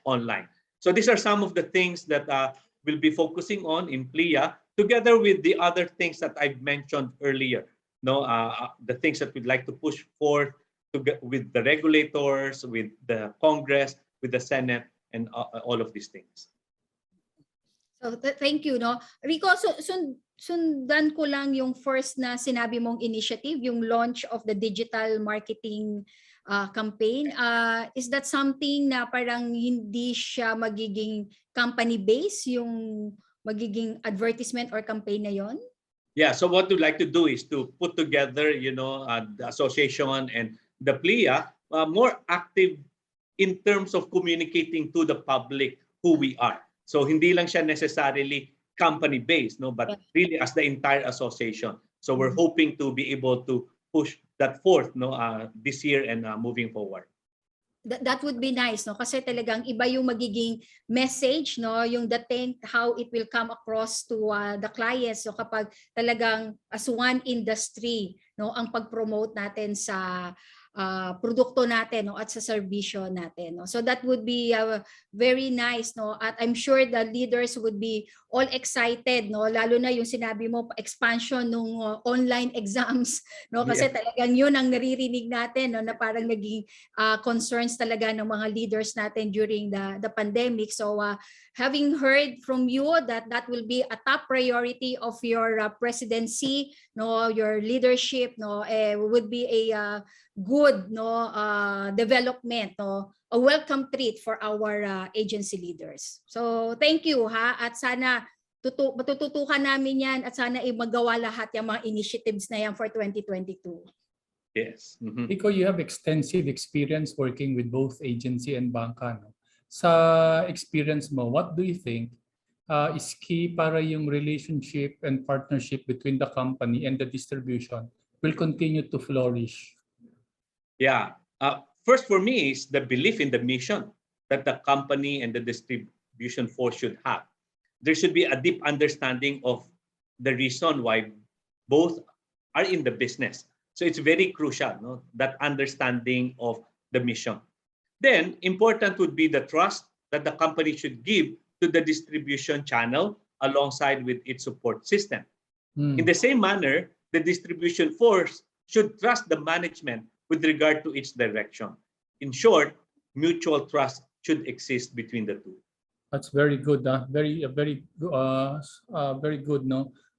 Speaker 12: online. So these are some of the things that we'll be focusing on in PLIA, together with the other things that I've mentioned earlier. The things that we'd like to push forth with the regulators, with the Congress, with the Senate, and all of these things.
Speaker 6: So thank you, Rico. So sundan ko lang yung first na sinabi mong initiative, yung launch of the digital marketing campaign. Is that something na parang hindi siya magiging company based, yung magiging advertisement or campaign na yon?
Speaker 12: Yeah, so what we'd like to do is to put together, the association and the PLIA more active in terms of communicating to the public who we are. So hindi lang siya necessarily company-based, but really as the entire association. So we're hoping to be able to push that forth this year and moving forward.
Speaker 6: That would be nice, kasi talagang iba yung magiging message, yung dating, how it will come across to the clients, kapag talagang as one industry, ang pag-promote natin sa produkto natin, at sa serbisyo natin. So that would be very nice, at I'm sure the leaders would be all excited, lalo na yung sinabi mo, expansion ng online exams, kasi talagang yun ang naririnig natin, na parang naging concerns talaga ng mga leaders natin during the pandemic. So having heard from you that that will be a top priority of your presidency, your leadership, would be a good development, a welcome treat for our agency leaders. So thank you, at sana matututukan namin yan, at sana magawa lahat yung mga initiatives na yan for 2022.
Speaker 12: Yes.
Speaker 11: Rico, you have extensive experience working with both agency and banka. Sa experience mo, what do you think is key para yung relationship and partnership between the company and the distribution will continue to flourish?
Speaker 12: Yeah. First for me is the belief in the mission that the company and the distribution force should have. There should be a deep understanding of the reason why both are in the business. So it's very crucial, that understanding of the mission. Then important would be the trust that the company should give to the distribution channel alongside with its support system. In the same manner, the distribution force should trust the management with regard to its direction. In short, mutual trust should exist between the two.
Speaker 11: That's very good. Very good.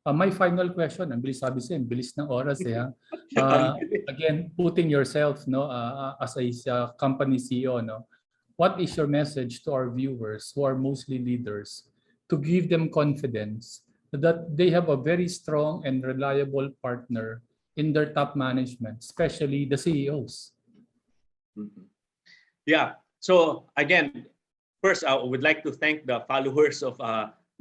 Speaker 11: My final question, ang bilis sabi sa'yo, bilis ng oras. Again, putting yourself as a company CEO, what is your message to our viewers who are mostly leaders to give them confidence that they have a very strong and reliable partner in their top management, especially the CEOs?
Speaker 12: Yeah. So again, first, I would like to thank the followers of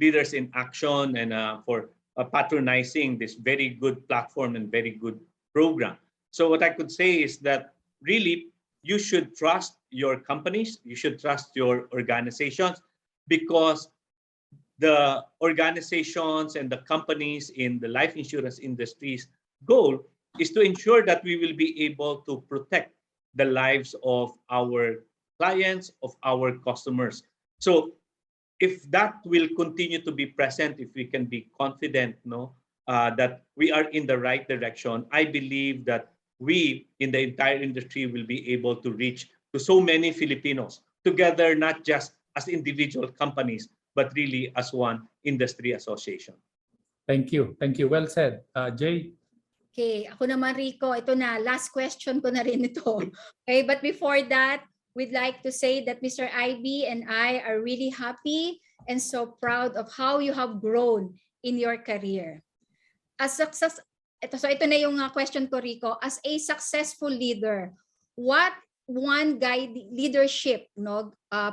Speaker 12: Leaders in Action and for patronizing this very good platform and very good program. So what I could say is that really you should trust your companies, you should trust your organizations, because the organizations and the companies in the life insurance industry's goal is to ensure that we will be able to protect the lives of our clients, of our customers. So if that will continue to be present, if we can be confident, that we are in the right direction, I believe that we in the entire industry will be able to reach to so many Filipinos together, not just as individual companies, but really as one industry association.
Speaker 11: Thank you. Thank you. Well said. Jay?
Speaker 6: Okay, ako naman Rico, ito na, last question ko na rin ito. Okay, but before that, we'd like to say that Mr. IB and I are really happy and so proud of how you have grown in your career. Ito na yung question ko, Rico. As a successful leader, what one leadership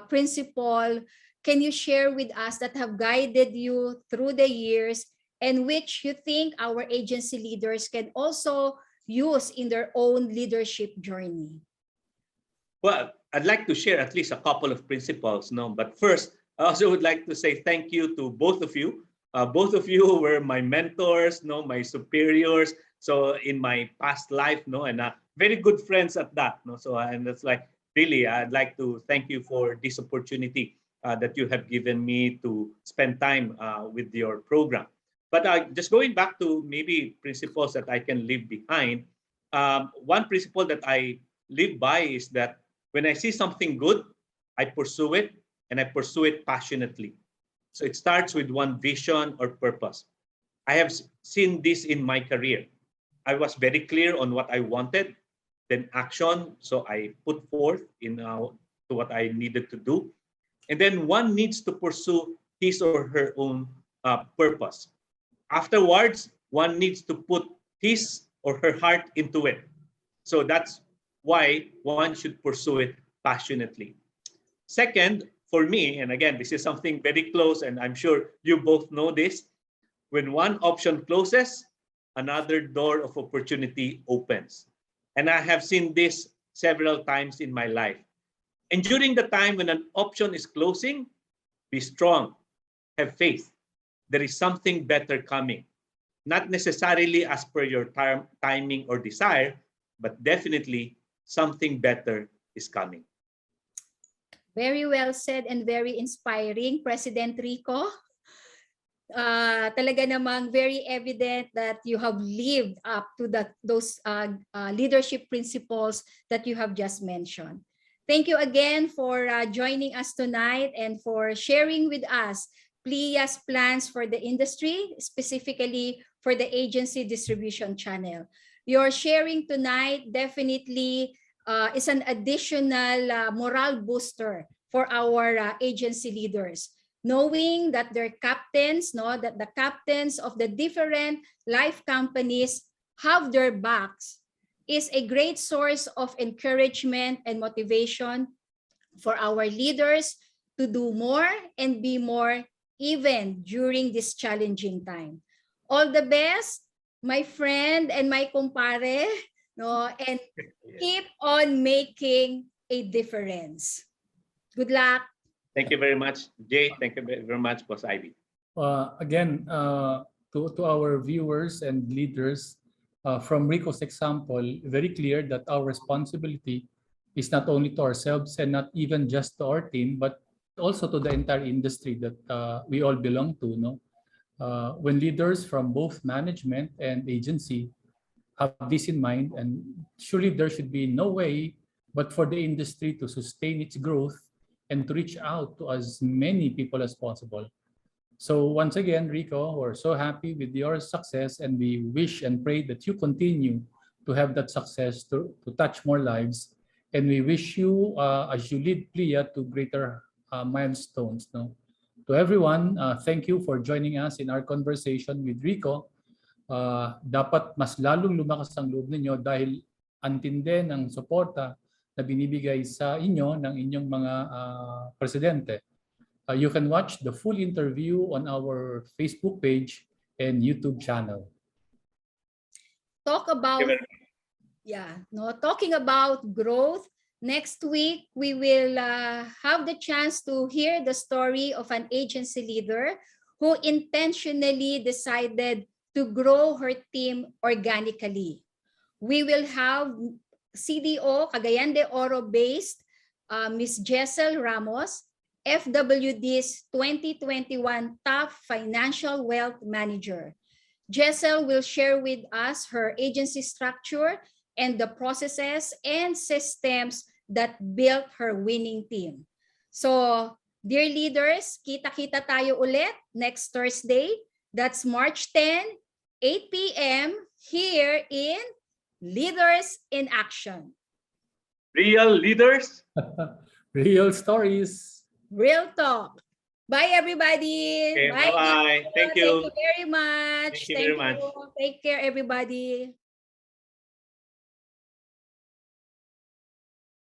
Speaker 6: principle can you share with us that have guided you through the years and which you think our agency leaders can also use in their own leadership journey?
Speaker 12: Well, I'd like to share at least a couple of principles, but first, I also would like to say thank you to both of you. Both of you were my mentors, my superiors. So in my past life, and very good friends at that. So and that's like really, I'd like to thank you for this opportunity that you have given me to spend time with your program. But just going back to maybe principles that I can leave behind, one principle that I live by is that when I see something good, I pursue it, and I pursue it passionately. So it starts with one vision or purpose. I have seen this in my career. I was very clear on what I wanted, then action. So I put forth to what I needed to do. And then one needs to pursue his or her own purpose. Afterwards, one needs to put his or her heart into it. So that's why one should pursue it passionately. Second, for me, and again, this is something very close, and I'm sure you both know this, when one option closes, another door of opportunity opens. And I have seen this several times in my life. And during the time when an option is closing, be strong, have faith. There is something better coming. Not necessarily as per your timing or desire, but definitely something better is coming.
Speaker 6: Very well said and very inspiring, President Rico. Talaga namang very evident that you have lived up to those leadership principles that you have just mentioned. Thank you again for joining us tonight and for sharing with us PLIA's plans for the industry, specifically for the agency distribution channel. Your sharing tonight definitely is an additional morale booster for our agency leaders, knowing that their captains, that the captains of the different life companies have their backs is a great source of encouragement and motivation for our leaders to do more and be more even during this challenging time. All the best, my friend and my kumpare, and keep on making a difference. Good luck.
Speaker 12: Thank you very much, Jay. Thank you very much, Boss Ivy.
Speaker 11: Again, to our viewers and leaders, from Rico's example, very clear that our responsibility is not only to ourselves and not even just to our team, but also to the entire industry that we all belong to. When leaders from both management and agency have this in mind, and surely there should be no way but for the industry to sustain its growth and to reach out to as many people as possible. So once again, Rico, we're so happy with your success, and we wish and pray that you continue to have that success to touch more lives. And we wish you, as you lead PLIA, to greater milestones. To everyone, thank you for joining us in our conversation with Rico. Dapat mas lalong lumakas ang loob ninyo dahil antindi ng suporta na binibigay sa inyo ng inyong mga presidente. You can watch the full interview on our Facebook page and YouTube channel.
Speaker 6: Talking about growth, next week we will have the chance to hear the story of an agency leader who intentionally decided to grow her team organically. We will have CDO Cagayan de Oro based Ms. Jessel Ramos, FWD's 2021 Top Financial Wealth Manager. Jessel will share with us her agency structure and the processes and systems that built her winning team. So, dear leaders, kita-kita tayo ulit next Thursday. That's March 10, 8 p.m. here in Leaders in Action.
Speaker 12: Real leaders.
Speaker 11: Real stories.
Speaker 6: Real talk. Bye, everybody.
Speaker 12: Okay,
Speaker 6: Bye.
Speaker 12: bye-bye. Thank you.
Speaker 6: Thank you very much.
Speaker 12: Thank you very much.
Speaker 6: Take care, everybody.